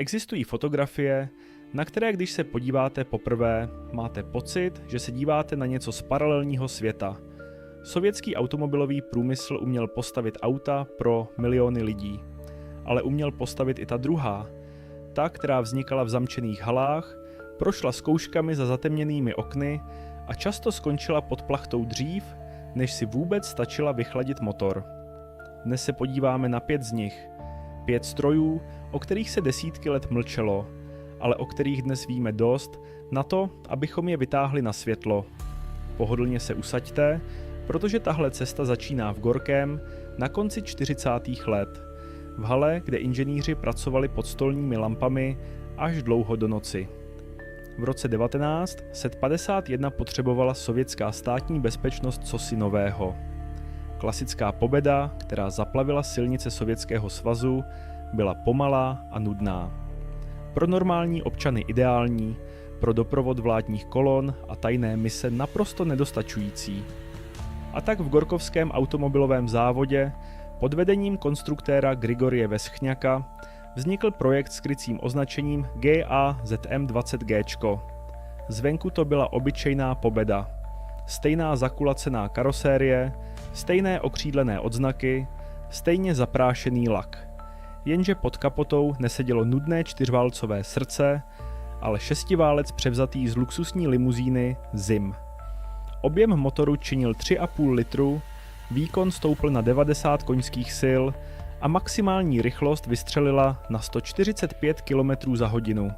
Existují fotografie, na které když se podíváte poprvé, máte pocit, že se díváte na něco z paralelního světa. Sovětský automobilový průmysl uměl postavit auta pro miliony lidí, ale uměl postavit i ta druhá, ta, která vznikala v zamčených halách, prošla zkouškami za zatemněnými okny a často skončila pod plachtou dřív, než si vůbec stačila vychladit motor. Dnes se podíváme na 5 z nich. 5 strojů, o kterých se desítky let mlčelo, ale o kterých dnes víme dost na to, abychom je vytáhli na světlo. Pohodlně se usaďte, protože tahle cesta začíná v Gorkém na konci 40. let. V hale, kde inženýři pracovali pod stolními lampami až dlouho do noci. V roce 1951 potřebovala sovětská státní bezpečnost cosi nového. Klasická pobeda, která zaplavila silnice Sovětského svazu, byla pomalá a nudná. Pro normální občany ideální, pro doprovod vládních kolon a tajné mise naprosto nedostačující. A tak v gorkovském automobilovém závodě pod vedením konstruktéra Grigorie Veschňaka vznikl projekt s krycím označením GAZM-20G. Zvenku to byla obyčejná pobeda. Stejná zakulacená karosérie, stejné okřídlené odznaky, stejně zaprášený lak. Jenže pod kapotou nesedělo nudné čtyřválcové srdce, ale šestiválec převzatý z luxusní limuzíny ZIM. Objem motoru činil 3,5 litru, výkon stoupl na 90 koňských sil a maximální rychlost vystřelila na 145 km za hodinu.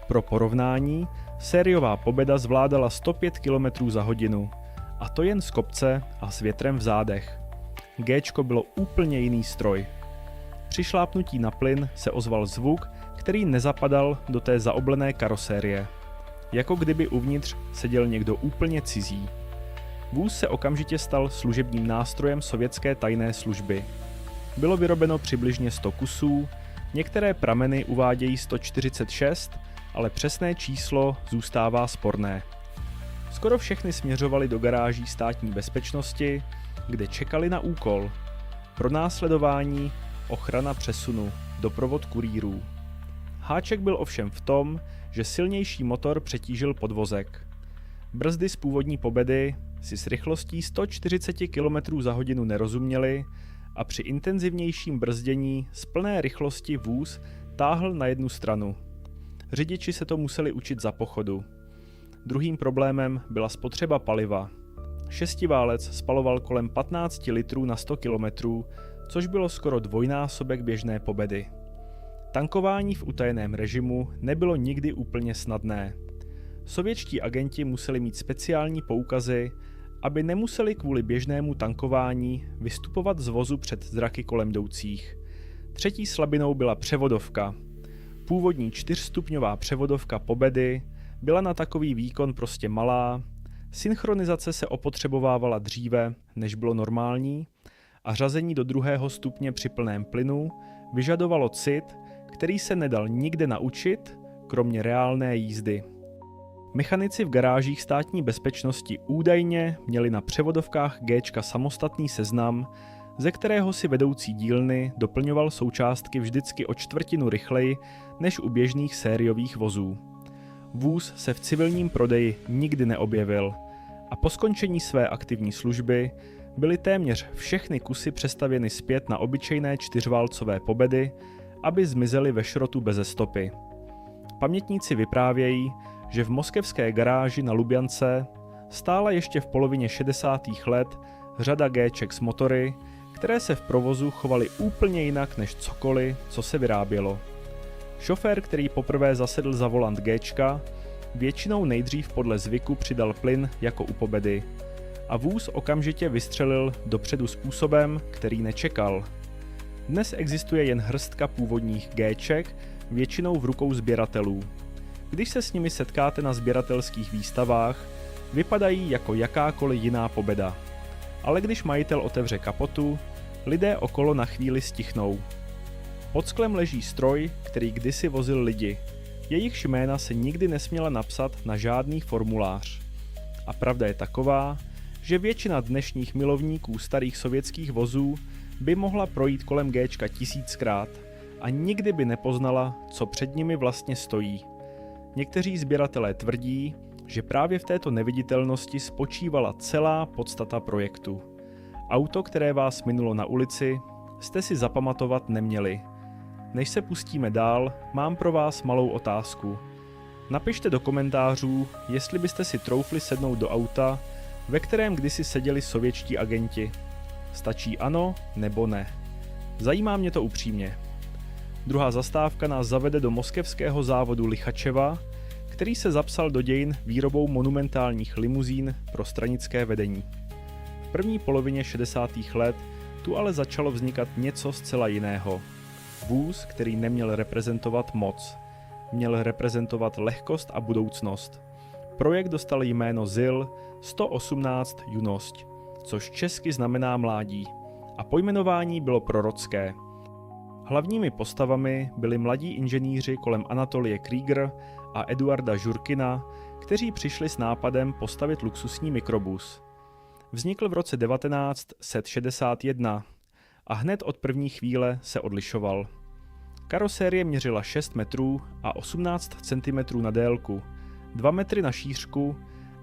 Pro porovnání, sériová pobeda zvládala 105 km za hodinu, a to jen z kopce a s větrem v zádech. Géčko bylo úplně jiný stroj. Při šlápnutí na plyn se ozval zvuk, který nezapadal do té zaoblené karosérie. Jako kdyby uvnitř seděl někdo úplně cizí. Vůz se okamžitě stal služebním nástrojem sovětské tajné služby. Bylo vyrobeno přibližně 100 kusů, některé prameny uvádějí 146, ale přesné číslo zůstává sporné. Skoro všechny směřovaly do garáží státní bezpečnosti, kde čekali na úkol. Pronásledování, ochrana přesunu, doprovod kurýrů. Háček byl ovšem v tom, že silnější motor přetížil podvozek. Brzdy z původní pobedy si s rychlostí 140 km za hodinu nerozuměly a při intenzivnějším brzdění z plné rychlosti vůz táhl na jednu stranu. Řidiči se to museli učit za pochodu. Druhým problémem byla spotřeba paliva. Šestiválec spaloval kolem 15 litrů na 100 km, což bylo skoro dvojnásobek běžné pobedy. Tankování v utajeném režimu nebylo nikdy úplně snadné. Sovětští agenti museli mít speciální poukazy, aby nemuseli kvůli běžnému tankování vystupovat z vozu před zraky kolem jdoucích. Třetí slabinou byla převodovka. Původní 4stupňová převodovka pobedy byla na takový výkon prostě malá, synchronizace se opotřebovávala dříve, než bylo normální, a řazení do 2. stupně při plném plynu vyžadovalo cit, který se nedal nikde naučit, kromě reálné jízdy. Mechanici v garážích státní bezpečnosti údajně měli na převodovkách Géčka samostatný seznam, ze kterého si vedoucí dílny doplňoval součástky vždycky o čtvrtinu rychleji než u běžných sériových vozů. Vůz se v civilním prodeji nikdy neobjevil a po skončení své aktivní služby byly téměř všechny kusy přestavěny zpět na obyčejné čtyřválcové pobedy, aby zmizely ve šrotu beze stopy. Pamětníci vyprávějí, že v moskevské garáži na Lubjance stála ještě v polovině 60. let řada Géček s motory, které se v provozu chovaly úplně jinak než cokoliv, co se vyrábělo. Šofér, který poprvé zasedl za volant Géčka, většinou nejdřív podle zvyku přidal plyn jako u pobedy a vůz okamžitě vystřelil dopředu způsobem, který nečekal. Dnes existuje jen hrstka původních Géček, většinou v rukou sběratelů. Když se s nimi setkáte na sběratelských výstavách, vypadají jako jakákoliv jiná pobeda. Ale když majitel otevře kapotu, lidé okolo na chvíli stichnou. Pod sklem leží stroj, který kdysi vozil lidi. Jejichž jména se nikdy nesměla napsat na žádný formulář. A pravda je taková, že většina dnešních milovníků starých sovětských vozů by mohla projít kolem Géčka 1000krát a nikdy by nepoznala, co před nimi vlastně stojí. Někteří sběratelé tvrdí, že právě v této neviditelnosti spočívala celá podstata projektu. Auto, které vás minulo na ulici, jste si zapamatovat neměli. Než se pustíme dál, mám pro vás malou otázku. Napište do komentářů, jestli byste si troufli sednout do auta, ve kterém kdysi seděli sovětští agenti. Stačí ano nebo ne. Zajímá mě to upřímně. Druhá zastávka nás zavede do moskevského závodu Lichačeva, který se zapsal do dějin výrobou monumentálních limuzín pro stranické vedení. V první polovině 60. let tu ale začalo vznikat něco zcela jiného. Vůz, který neměl reprezentovat moc. Měl reprezentovat lehkost a budoucnost. Projekt dostal jméno ZIL 118 Junost, což česky znamená mládí, a pojmenování bylo prorocké. Hlavními postavami byli mladí inženýři kolem Anatolie Krieger a Eduarda Žurkina, kteří přišli s nápadem postavit luxusní mikrobus. Vznikl v roce 1961 a hned od první chvíle se odlišoval. Karosérie měřila 6 metrů a 18 cm na délku, 2 metry na šířku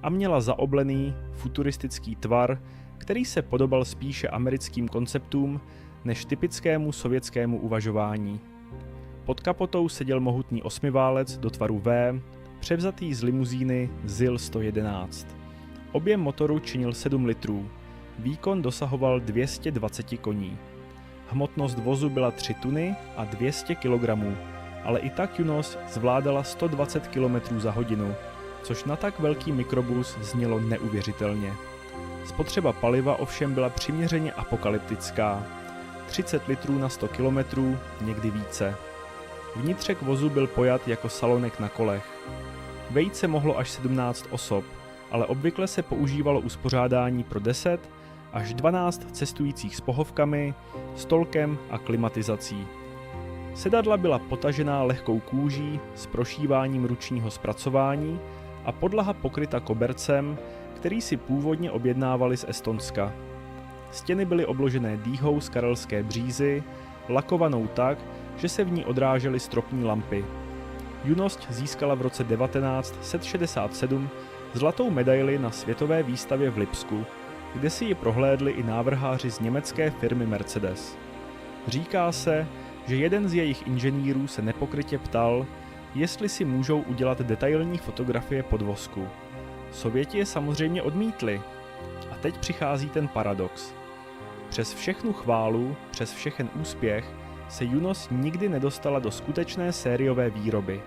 a měla zaoblený, futuristický tvar, který se podobal spíše americkým konceptům než typickému sovětskému uvažování. Pod kapotou seděl mohutný osmiválec do tvaru V, převzatý z limuzíny ZIL 111. Objem motoru činil 7 litrů, výkon dosahoval 220 koní. Hmotnost vozu byla 3 tuny a 200 kg, ale i tak Junost zvládala 120 km za hodinu, což na tak velký mikrobus znělo neuvěřitelně. Spotřeba paliva ovšem byla přiměřeně apokalyptická. 30 litrů na 100 km, někdy více. Vnitřek vozu byl pojat jako salonek na kolech. Vejít se mohlo až 17 osob, ale obvykle se používalo uspořádání pro 10 až 12 cestujících s pohovkami, stolkem a klimatizací. Sedadla byla potažená lehkou kůží s prošíváním ručního zpracování a podlaha pokryta kobercem, který si původně objednávali z Estonska. Stěny byly obložené dýhou z karelské břízy, lakovanou tak, že se v ní odrážely stropní lampy. Junost získala v roce 1967 zlatou medaili na světové výstavě v Lipsku, kde si ji prohlédli i návrháři z německé firmy Mercedes. Říká se, že jeden z jejich inženýrů se nepokrytě ptal, jestli si můžou udělat detailní fotografie podvozku. Sověti je samozřejmě odmítli. A teď přichází ten paradox. Přes všechnu chválu, přes všechen úspěch se Junost nikdy nedostala do skutečné sériové výroby.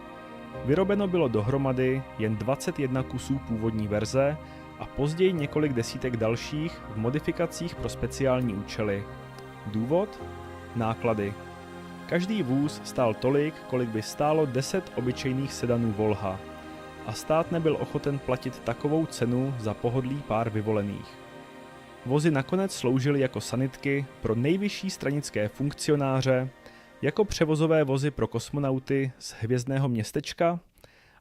Vyrobeno bylo dohromady jen 21 kusů původní verze a později několik desítek dalších v modifikacích pro speciální účely. Důvod? Náklady. Každý vůz stál tolik, kolik by stálo 10 obyčejných sedanů Volha. A stát nebyl ochoten platit takovou cenu za pohodlí pár vyvolených. Vozy nakonec sloužily jako sanitky pro nejvyšší stranické funkcionáře, jako převozové vozy pro kosmonauty z hvězdného městečka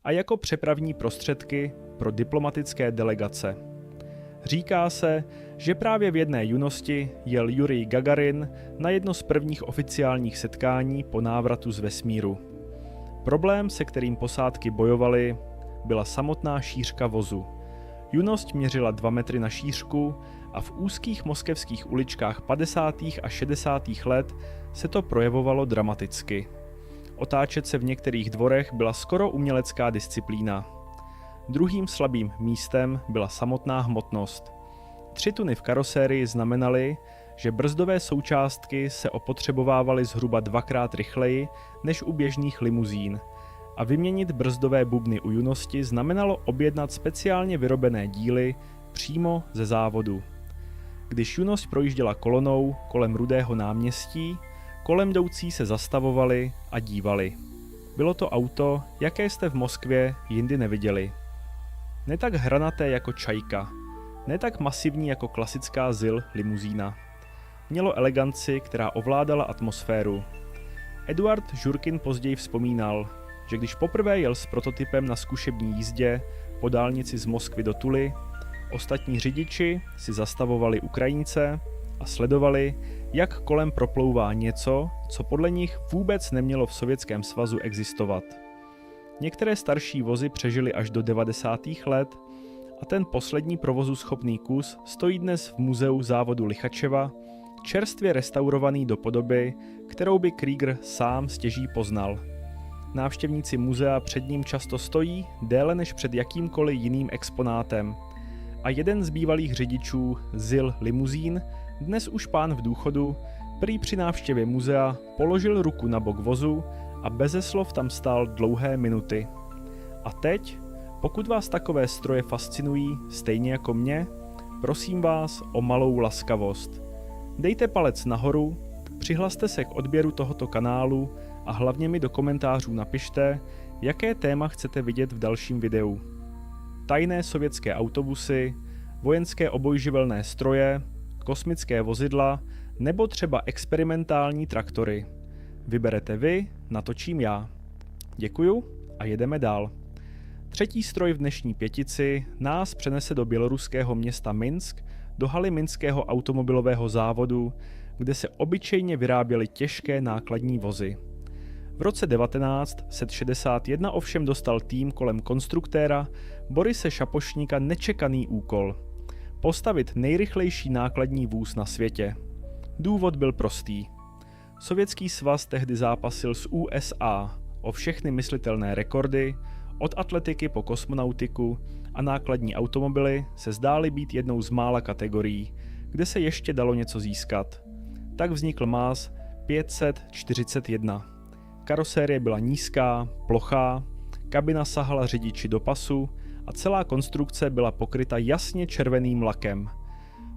a jako přepravní prostředky pro diplomatické delegace. Říká se, že právě v jedné Junosti jel Jurij Gagarin na jedno z prvních oficiálních setkání po návratu z vesmíru. Problém, se kterým posádky bojovaly, byla samotná šířka vozu. Junost měřila 2 metry na šířku a v úzkých moskevských uličkách 50. a 60. let se to projevovalo dramaticky. Otáčet se v některých dvorech byla skoro umělecká disciplína. Druhým slabým místem byla samotná hmotnost. 3 tuny v karosérii znamenaly, že brzdové součástky se opotřebovávaly zhruba 2krát rychleji než u běžných limuzín a vyměnit brzdové bubny u Junosti znamenalo objednat speciálně vyrobené díly přímo ze závodu. Když Junost projížděla kolonou kolem Rudého náměstí, kolem jdoucí se zastavovali a dívali. Bylo to auto, jaké jste v Moskvě jindy neviděli. Ne tak hranaté jako Čajka, ne tak masivní jako klasická ZIL limuzína. Mělo eleganci, která ovládala atmosféru. Eduard Žurkin později vzpomínal, že když poprvé jel s prototypem na zkušební jízdě po dálnici z Moskvy do Tuly, ostatní řidiči si zastavovali Ukrajince a sledovali, jak kolem proplouvá něco, co podle nich vůbec nemělo v Sovětském svazu existovat. Některé starší vozy přežily až do 90. let a ten poslední provozuschopný kus stojí dnes v muzeu závodu Lichačeva, čerstvě restaurovaný do podoby, kterou by Krieger sám stěží poznal. Návštěvníci muzea před ním často stojí déle než před jakýmkoliv jiným exponátem. A jeden z bývalých řidičů ZIL limuzín, dnes už pán v důchodu, prý při návštěvě muzea položil ruku na bok vozu a beze slov tam stál dlouhé minuty. A teď, pokud vás takové stroje fascinují, stejně jako mě, prosím vás o malou laskavost. Dejte palec nahoru, přihlaste se k odběru tohoto kanálu a hlavně mi do komentářů napište, jaké téma chcete vidět v dalším videu. Tajné sovětské autobusy, vojenské obojživelné stroje, kosmické vozidla nebo třeba experimentální traktory. Vyberete vy, natočím já. Děkuju a jedeme dál. Třetí stroj v dnešní pětici nás přenese do běloruského města Minsk, do haly minského automobilového závodu, kde se obyčejně vyráběly těžké nákladní vozy. V roce 1961 ovšem dostal tým kolem konstruktéra Borise Šapošníka nečekaný úkol – postavit nejrychlejší nákladní vůz na světě. Důvod byl prostý. Sovětský svaz tehdy zápasil s USA o všechny myslitelné rekordy, od atletiky po kosmonautiku, a nákladní automobily se zdály být jednou z mála kategorií, kde se ještě dalo něco získat. Tak vznikl MÁZ 541. Karosérie byla nízká, plochá, kabina sahala řidiči do pasu a celá konstrukce byla pokryta jasně červeným lakem.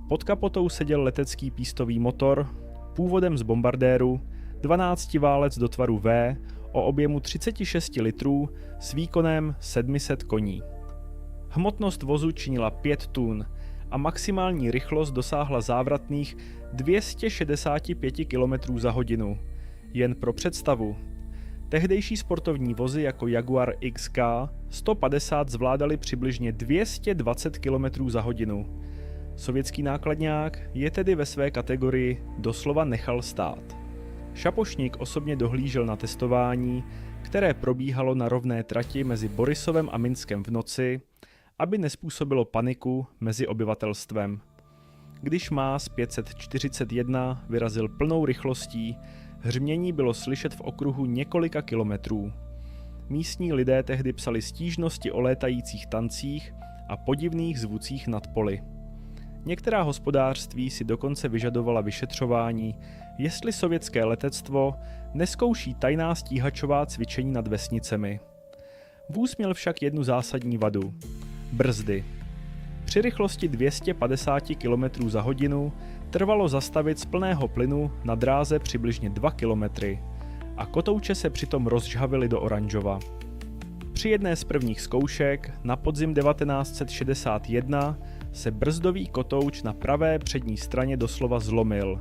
Pod kapotou seděl letecký pístový motor, původem z bombardéru, 12válec do tvaru V o objemu 36 litrů s výkonem 700 koní. Hmotnost vozu činila 5 tun a maximální rychlost dosáhla závratných 265 km za hodinu. Jen pro představu. Tehdejší sportovní vozy jako Jaguar XK 150 zvládaly přibližně 220 km za hodinu. Sovětský nákladňák je tedy ve své kategorii doslova nechal stát. Šapošník osobně dohlížel na testování, které probíhalo na rovné trati mezi Borisovem a Minskem v noci, aby nezpůsobilo paniku mezi obyvatelstvem. Když MÁZ 541 vyrazil plnou rychlostí, hřmění bylo slyšet v okruhu několika kilometrů. Místní lidé tehdy psali stížnosti o létajících tancích a podivných zvucích nad poli. Některá hospodářství si dokonce vyžadovala vyšetřování, jestli sovětské letectvo neskouší tajná stíhačová cvičení nad vesnicemi. Vůz měl však jednu zásadní vadu – brzdy. Při rychlosti 250 km za hodinu trvalo zastavit z plného plynu na dráze přibližně 2 km a kotouče se přitom rozžhavily do oranžova. Při jedné z prvních zkoušek na podzim 1961 se brzdový kotouč na pravé přední straně doslova zlomil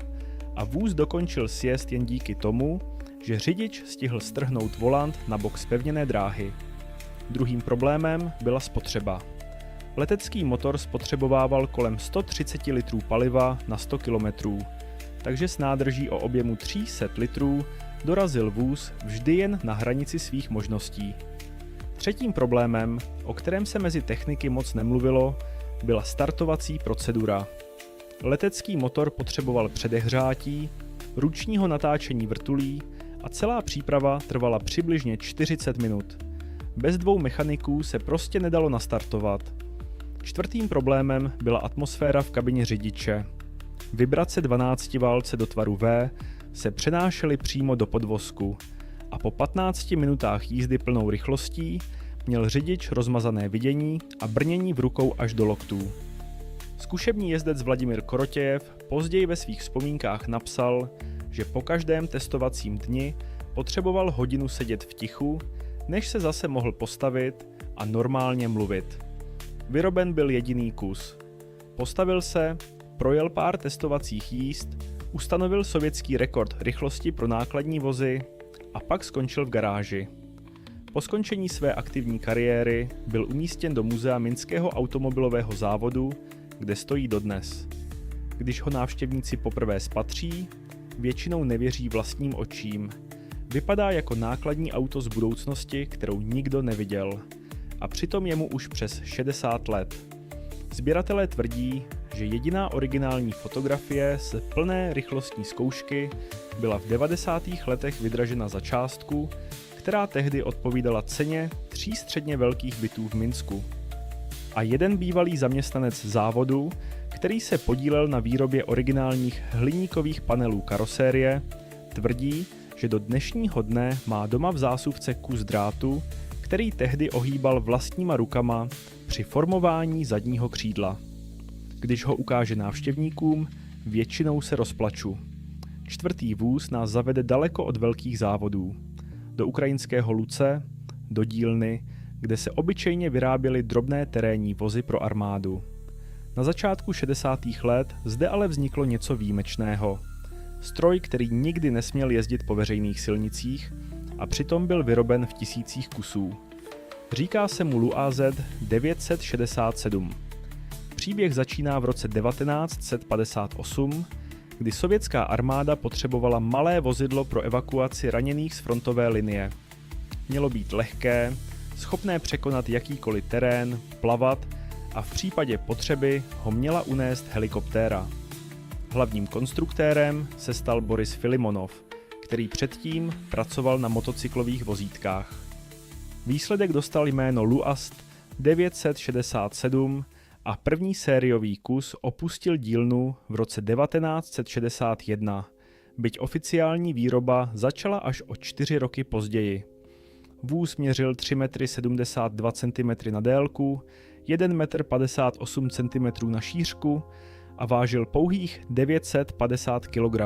a vůz dokončil sjezd jen díky tomu, že řidič stihl strhnout volant na bok zpevněné dráhy. Druhým problémem byla spotřeba. Letecký motor spotřebovával kolem 130 litrů paliva na 100 km, takže s nádrží o objemu 300 litrů dorazil vůz vždy jen na hranici svých možností. Třetím problémem, o kterém se mezi techniky moc nemluvilo, byla startovací procedura. Letecký motor potřeboval předehřátí, ručního natáčení vrtulí a celá příprava trvala přibližně 40 minut. Bez dvou mechaniků se prostě nedalo nastartovat. Čtvrtým problémem byla atmosféra v kabině řidiče. Vibrace 12válce do tvaru V se přenášely přímo do podvozku a po 15 minutách jízdy plnou rychlostí měl řidič rozmazané vidění a brnění v rukou až do loktů. Zkušební jezdec Vladimír Korotějev později ve svých vzpomínkách napsal, že po každém testovacím dni potřeboval hodinu sedět v tichu, než se zase mohl postavit a normálně mluvit. Vyroben byl jediný kus. Postavil se, projel pár testovacích jízd, ustanovil sovětský rekord rychlosti pro nákladní vozy a pak skončil v garáži. Po skončení své aktivní kariéry byl umístěn do muzea Minského automobilového závodu, kde stojí dodnes. Když ho návštěvníci poprvé spatří, většinou nevěří vlastním očím. Vypadá jako nákladní auto z budoucnosti, kterou nikdo neviděl. A přitom je mu už přes 60 let. Sběratelé tvrdí, že jediná originální fotografie z plné rychlostní zkoušky byla v 90. letech vydražena za částku, která tehdy odpovídala ceně 3 středně velkých bytů v Minsku. A jeden bývalý zaměstnanec závodu, který se podílel na výrobě originálních hliníkových panelů karosérie, tvrdí, že do dnešního dne má doma v zásuvce kus drátu, který tehdy ohýbal vlastníma rukama při formování zadního křídla. Když ho ukáže návštěvníkům, většinou se rozplaču. 4. vůz nás zavede daleko od velkých závodů. Do ukrajinského Luce, do dílny, kde se obyčejně vyráběly drobné terénní vozy pro armádu. Na začátku 60. let zde ale vzniklo něco výjimečného. Stroj, který nikdy nesměl jezdit po veřejných silnicích a přitom byl vyroben v tisících kusů. Říká se mu Luaz 967. Příběh začíná v roce 1958, kdy sovětská armáda potřebovala malé vozidlo pro evakuaci raněných z frontové linie. Mělo být lehké, schopné překonat jakýkoliv terén, plavat a v případě potřeby ho měla unést helikoptéra. Hlavním konstruktérem se stal Boris Filimonov, který předtím pracoval na motocyklových vozítkách. Výsledek dostal jméno Luaz 967 a první sériový kus opustil dílnu v roce 1961, byť oficiální výroba začala až o 4 roky později. Vůz měřil 3,72 m na délku, 1,58 cm na šířku a vážil pouhých 950 kg.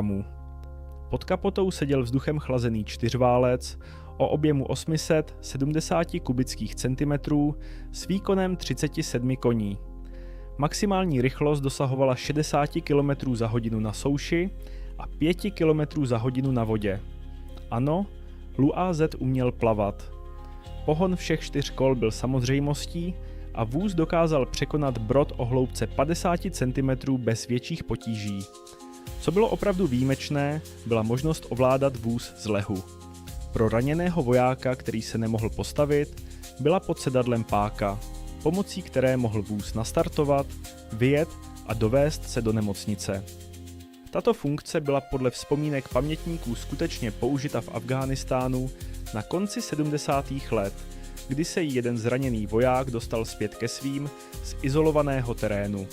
Pod kapotou seděl vzduchem chlazený čtyřválec o objemu 870 kubických centimetrů s výkonem 37 koní. Maximální rychlost dosahovala 60 km za hodinu na souši a 5 km za hodinu na vodě. Ano, Luaz uměl plavat. Pohon všech 4 kol byl samozřejmostí a vůz dokázal překonat brod o hloubce 50 cm bez větších potíží. Co bylo opravdu výjimečné, byla možnost ovládat vůz z lehu. Pro raněného vojáka, který se nemohl postavit, byla pod sedadlem páka, pomocí které mohl vůz nastartovat, vyjet a dovést se do nemocnice. Tato funkce byla podle vzpomínek pamětníků skutečně použita v Afghánistánu na konci 70. let, kdy se jeden zraněný voják dostal zpět ke svým z izolovaného terénu.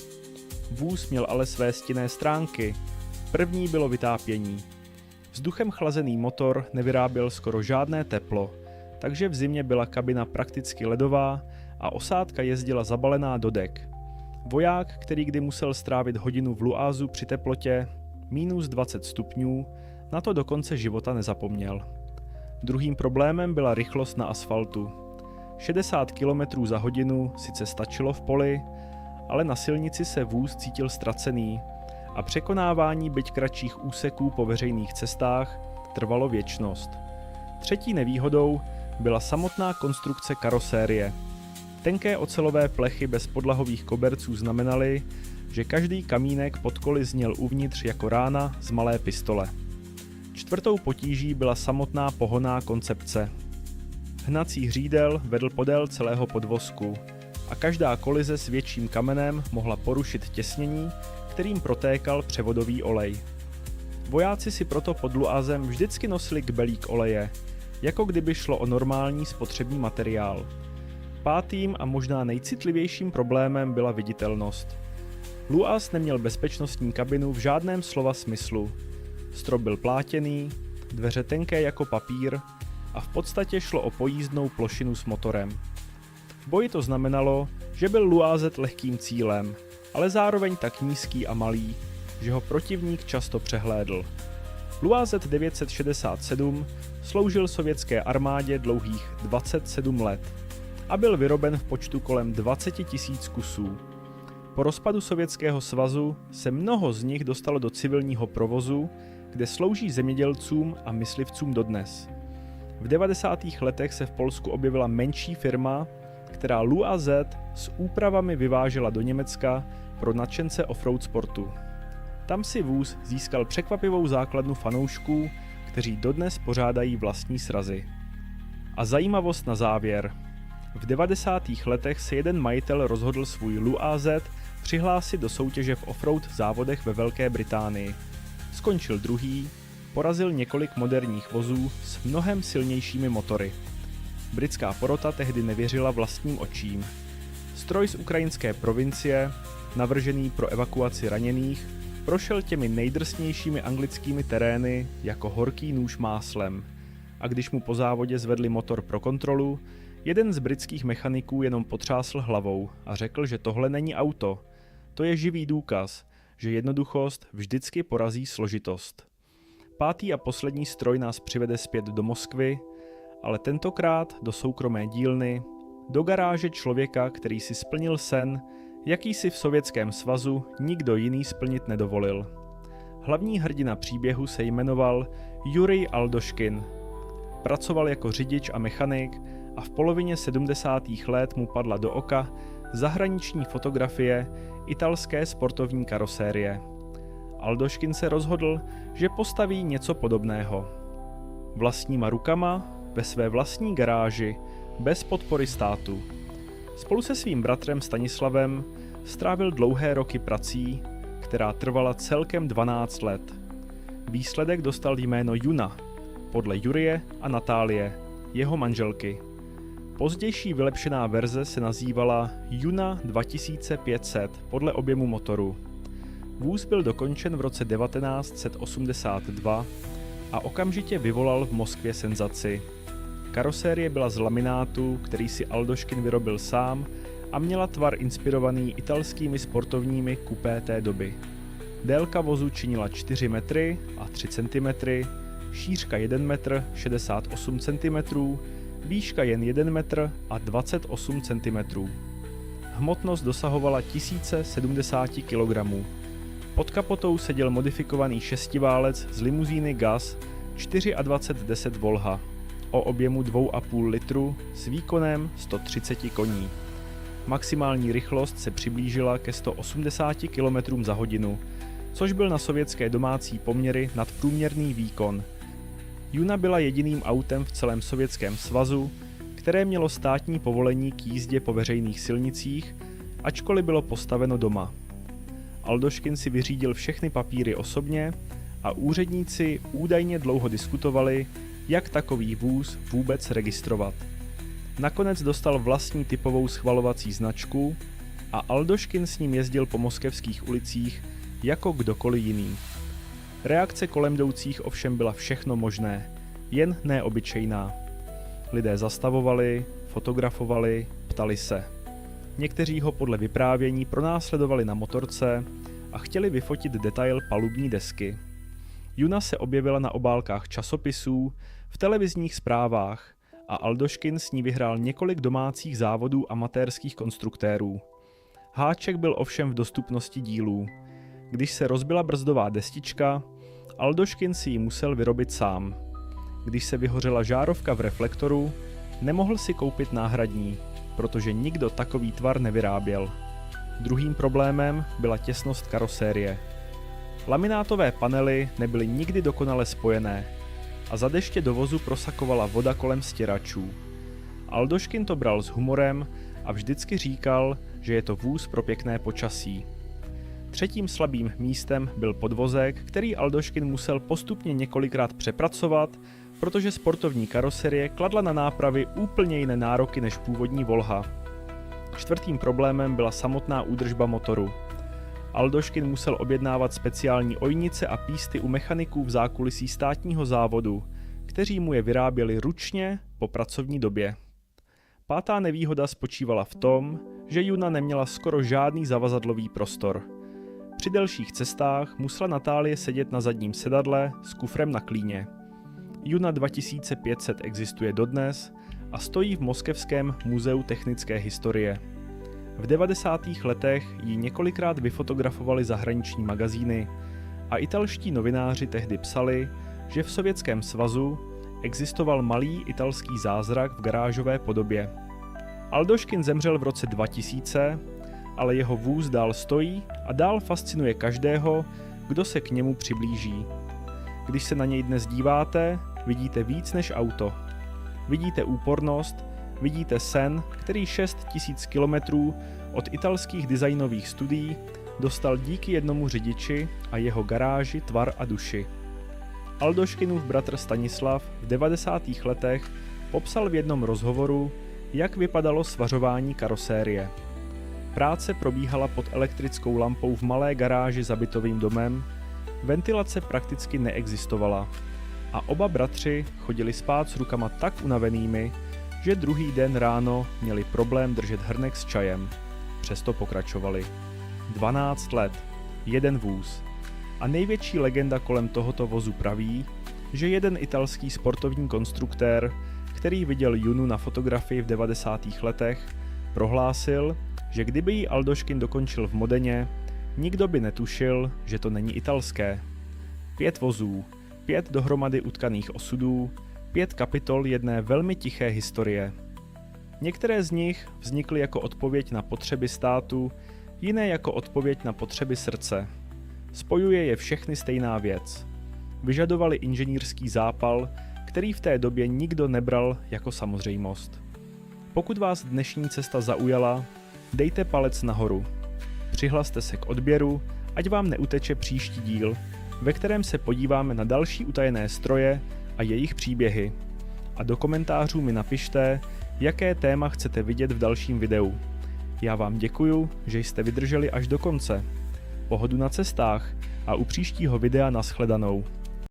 Vůz měl ale své stinné stránky. První bylo vytápění. Vzduchem chlazený motor nevyráběl skoro žádné teplo, takže v zimě byla kabina prakticky ledová a osádka jezdila zabalená do dek. Voják, který kdy musel strávit hodinu v Luazu při teplotě minus 20 stupňů, na to do konce života nezapomněl. Druhým problémem byla rychlost na asfaltu. 60 km za hodinu sice stačilo v poli, ale na silnici se vůz cítil ztracený a překonávání byť kratších úseků po veřejných cestách trvalo věčnost. Třetí nevýhodou byla samotná konstrukce karosérie. Tenké ocelové plechy bez podlahových koberců znamenaly, že každý kamínek pod koly zněl uvnitř jako rána z malé pistole. 4. potíží byla samotná pohonná koncepce. Hnací hřídel vedl podél celého podvozku a každá kolize s větším kamenem mohla porušit těsnění, kterým protékal převodový olej. Vojáci si proto pod Luazem vždycky nosili kbelík oleje, jako kdyby šlo o normální spotřební materiál. 5. a možná nejcitlivějším problémem byla viditelnost. Luaz neměl bezpečnostní kabinu v žádném slova smyslu. Strop byl plátěný, dveře tenké jako papír a v podstatě šlo o pojízdnou plošinu s motorem. V boji to znamenalo, že byl Luaz lehkým cílem, ale zároveň tak nízký a malý, že ho protivník často přehlédl. Luaz 967 sloužil sovětské armádě dlouhých 27 let a byl vyroben v počtu kolem 20 000 kusů. Po rozpadu Sovětského svazu se mnoho z nich dostalo do civilního provozu, kde slouží zemědělcům a myslivcům dodnes. V 90. letech se v Polsku objevila menší firma, která Luaz s úpravami vyvážela do Německa pro nadšence offroad sportu. Tam si vůz získal překvapivou základnu fanoušků, kteří dodnes pořádají vlastní srazy. A zajímavost na závěr. V 90. letech se jeden majitel rozhodl svůj Lu AZ přihlásit do soutěže v offroad závodech ve Velké Británii. Skončil druhý, porazil několik moderních vozů s mnohem silnějšími motory. Britská porota tehdy nevěřila vlastním očím. Stroj z ukrajinské provincie, navržený pro evakuaci raněných, prošel těmi nejdrsnějšími anglickými terény jako horký nůž máslem. A když mu po závodě zvedli motor pro kontrolu, jeden z britských mechaniků jenom potřásl hlavou a řekl, že tohle není auto. To je živý důkaz, že jednoduchost vždycky porazí složitost. Pátý a poslední stroj nás přivede zpět do Moskvy, ale tentokrát do soukromé dílny, do garáže člověka, který si splnil sen, jaký si v Sovětském svazu nikdo jiný splnit nedovolil. Hlavní hrdina příběhu se jmenoval Jurij Aldoškin. Pracoval jako řidič a mechanik a v polovině 70. let mu padla do oka zahraniční fotografie italské sportovní karosérie. Aldoškin se rozhodl, že postaví něco podobného. Vlastníma rukama, ve své vlastní garáži, bez podpory státu. Spolu se svým bratrem Stanislavem strávil dlouhé roky prací, která trvala celkem 12 let. Výsledek dostal jméno Juna, podle Jurije a Natálie, jeho manželky. Pozdější vylepšená verze se nazývala Juna 2500 podle objemu motoru. Vůz byl dokončen v roce 1982 a okamžitě vyvolal v Moskvě senzaci. Karosérie byla z laminátu, který si Aldoškin vyrobil sám a měla tvar inspirovaný italskými sportovními kupé té doby. Délka vozu činila 4 metry a 3 cm, šířka 1 metr 68 cm, výška jen 1 metr a 28 cm. Hmotnost dosahovala 1070 kg. Pod kapotou seděl modifikovaný šestiválec z limuzíny GAZ 2410 Volha o objemu 2,5 litru s výkonem 130 koní. Maximální rychlost se přiblížila ke 180 km za hodinu, což byl na sovětské domácí poměry nadprůměrný výkon. Juna byla jediným autem v celém Sovětském svazu, které mělo státní povolení k jízdě po veřejných silnicích, ačkoliv bylo postaveno doma. Aldoškin si vyřídil všechny papíry osobně a úředníci údajně dlouho diskutovali, jak takový vůz vůbec registrovat. Nakonec dostal vlastní typovou schvalovací značku a Aldoškin s ním jezdil po moskevských ulicích jako kdokoliv jiný. Reakce kolem jdoucích ovšem byla všechno možné, jen neobyčejná. Lidé zastavovali, fotografovali, ptali se. Někteří ho podle vyprávění pronásledovali na motorce a chtěli vyfotit detail palubní desky. Juna se objevila na obálkách časopisů, v televizních zprávách a Aldoškin s ní vyhrál několik domácích závodů amatérských konstruktérů. Háček byl ovšem v dostupnosti dílů. Když se rozbila brzdová destička, Aldoškin si ji musel vyrobit sám. Když se vyhořela žárovka v reflektoru, nemohl si koupit náhradní, protože nikdo takový tvar nevyráběl. Druhým problémem byla těsnost karosérie. Laminátové panely nebyly nikdy dokonale spojené a za deště do vozu prosakovala voda kolem stěračů. Aldoškin to bral s humorem a vždycky říkal, že je to vůz pro pěkné počasí. Třetím slabým místem byl podvozek, který Aldoškin musel postupně několikrát přepracovat, protože sportovní karoserie kladla na nápravy úplně jiné nároky než původní Volha. Čtvrtým problémem byla samotná údržba motoru. Aldoškin musel objednávat speciální ojnice a písty u mechaniků v zákulisí státního závodu, kteří mu je vyráběli ručně po pracovní době. Pátá nevýhoda spočívala v tom, že Juna neměla skoro žádný zavazadlový prostor. Při delších cestách musela Natálie sedět na zadním sedadle s kufrem na klíně. Juna 2500 existuje dodnes a stojí v Moskevském muzeu technické historie. V 90. letech ji několikrát vyfotografovali zahraniční magazíny a italští novináři tehdy psali, že v Sovětském svazu existoval malý italský zázrak v garážové podobě. Aldoškin zemřel v roce 2000, ale jeho vůz dál stojí a dál fascinuje každého, kdo se k němu přiblíží. Když se na něj dnes díváte, vidíte víc než auto. Vidíte úpornost, vidíte sen, který 6000 kilometrů od italských designových studií dostal díky jednomu řidiči a jeho garáži tvar a duši. Aldoškinův bratr Stanislav v 90. letech popsal v jednom rozhovoru, jak vypadalo svařování karosérie. Práce probíhala pod elektrickou lampou v malé garáži za bytovým domem, ventilace prakticky neexistovala a oba bratři chodili spát s rukama tak unavenými, že druhý den ráno měli problém držet hrnek s čajem. Přesto pokračovali. 12 let, jeden vůz. A největší legenda kolem tohoto vozu praví, že jeden italský sportovní konstruktér, který viděl Junu na fotografii v 90. letech, prohlásil, že kdyby ji Aldoškin dokončil v Modeně, nikdo by netušil, že to není italské. 5 vozů, 5 dohromady utkaných osudů, 5 kapitol jedné velmi tiché historie. Některé z nich vznikly jako odpověď na potřeby státu, jiné jako odpověď na potřeby srdce. Spojuje je všechny stejná věc. Vyžadovali inženýrský zápal, který v té době nikdo nebral jako samozřejmost. Pokud vás dnešní cesta zaujala, dejte palec nahoru. Přihlaste se k odběru, ať vám neuteče příští díl, ve kterém se podíváme na další utajené stroje a jejich příběhy. A do komentářů mi napište, jaké téma chcete vidět v dalším videu. Já vám děkuju, že jste vydrželi až do konce. Pohodu na cestách a u příštího videa nashledanou.